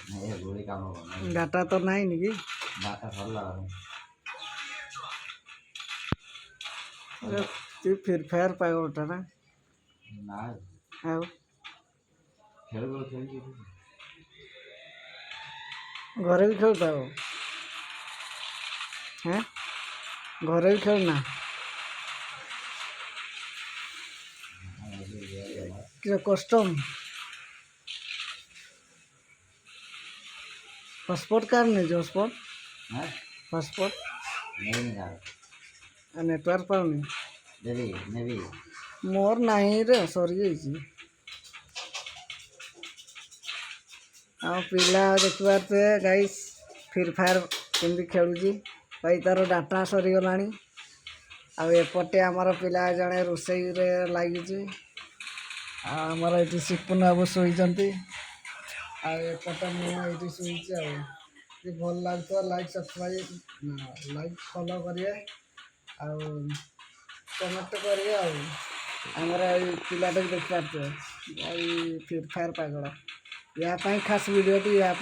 नहीं गोली काम होगा डाटा तो नहीं निकी डाटा सरला तू फिर फायर पागलटा ना ना ଆଉ ଖେଳ ଘରେ ବି ଖେଳୁଥାଉ ହେଁ ଘରେ ବି ଖେଳୁନା କି କଷ୍ଟମ हॉटस्पॉट कार नहीं जो हॉटस्पॉट हॉटस्पॉट नहीं नेटवर्क पाऊनी देवी नेवी मोर नहीं रे सरी जाइए आ पिला देखिपारे गाइस फ्री फायर केमती खेलुची भाई तार डाटा सरीगलानी आपटे आमर पिला जड़े रोसई लगी आमर ये सिपुन बाबू शोचती आपटे मुझे शोची भल लगे लाइक सब्सक्राइब लाइक फॉलो करेंगे कमेंट करेंगे आमर पिलाटे देखिपारे फ्री फायर पागल या खास वीडियो टी या